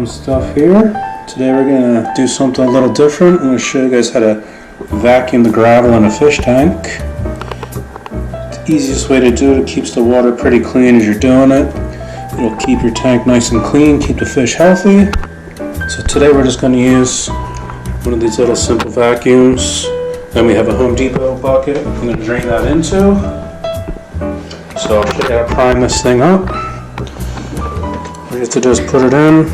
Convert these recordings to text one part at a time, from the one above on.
some stuff here. Today we're going to do something a little different. I'm going to show you guys how to vacuum the gravel in a fish tank. The easiest way to do it, it keeps the water pretty clean as you're doing it. It'll keep your tank nice and clean, keep the fish healthy. So today we're just going to use one of these little simple vacuums. Then we have a Home Depot bucket I'm going to drain that into. So I'll show you how to prime this thing up. All you have to do is put it in.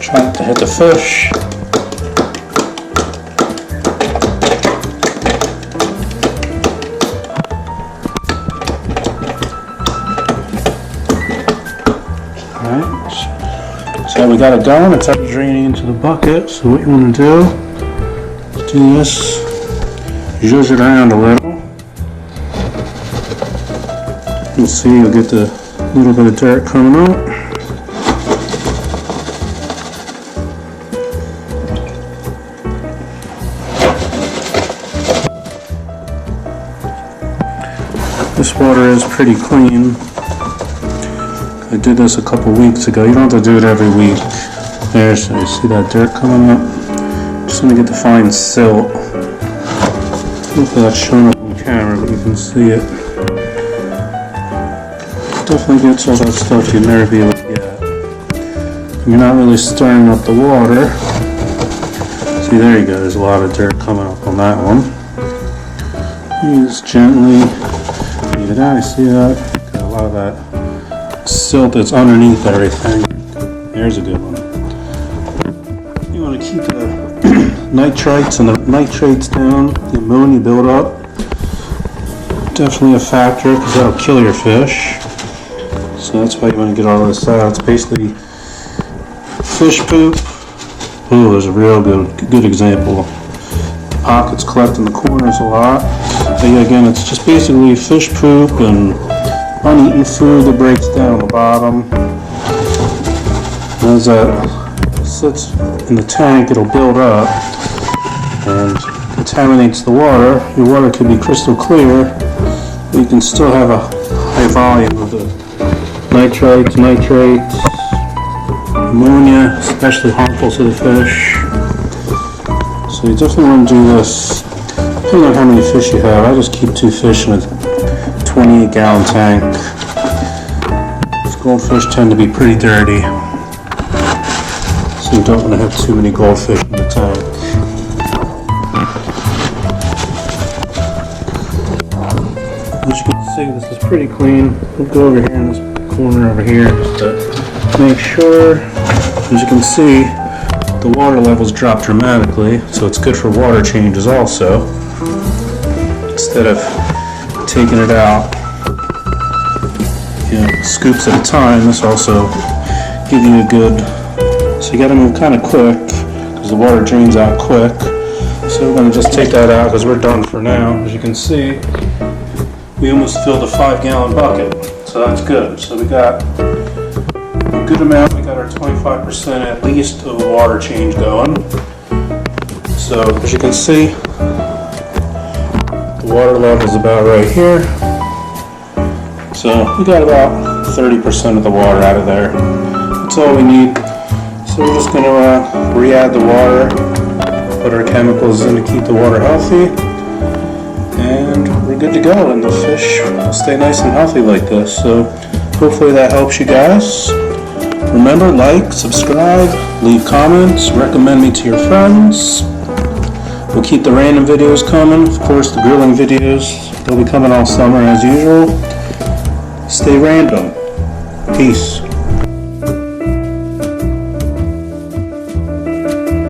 Try not to hit the fish. So we got it done, it's already draining into the bucket. So what you want to do is do this, zhuzh it around a little. You can see you'll get the little bit of dirt coming out. This water is pretty clean. I did this a couple weeks ago. You don't have to do it every week. There, so you see that dirt coming up? Just want to get the fine silt. Hopefully that's showing up on camera, but you can see it. Definitely gets all that stuff you'd never be able to get. You're not really stirring up the water. See, there you go. There's a lot of dirt coming up on that one. You just gently leave it out. You see that? Got a lot of that silt that's underneath everything. There's a good one. You want to keep the nitrites and the nitrates down, the ammonia build up. Definitely a factor because that'll kill your fish. So that's why you want to get all this out. It's basically fish poop. Oh, there's a real good example. The pockets collect in the corners a lot. But yeah, again, it's just basically fish poop and uneaten food that breaks down the bottom. As that sits in the tank, it'll build up and contaminates the water. Your water could be crystal clear, but you can still have a high volume of the nitrites, nitrates, ammonia, especially harmful to the fish. So you definitely want to do this. Depending on how many fish you have, I just keep 2 fish in a 28-gallon tank. These goldfish tend to be pretty dirty, so you don't want to have too many goldfish in the tank. As you can see, this is pretty clean. We'll go over here in this corner over here just to make sure. As you can see, the water levels drop dramatically, so it's good for water changes also. Instead of taking it out, scoops at a time, this also give you a good, so you got to move kind of quick because the water drains out quick. So we're going to just take that out because we're done for now. As you can see, we almost filled a 5-gallon bucket, so that's good. So we got a good amount. We got our 25% at least of a water change going. So as you can see, the water level is about right here. So we got about 30% of the water out of there. That's all we need. So we're just going to re-add the water, put our chemicals in to keep the water healthy, and we're good to go. And the fish will stay nice and healthy like this. So hopefully that helps you guys. Remember, like, subscribe, leave comments, recommend me to your friends. We'll keep the random videos coming. Of course, the grilling videos, they'll be coming all summer as usual. Stay random. Peace.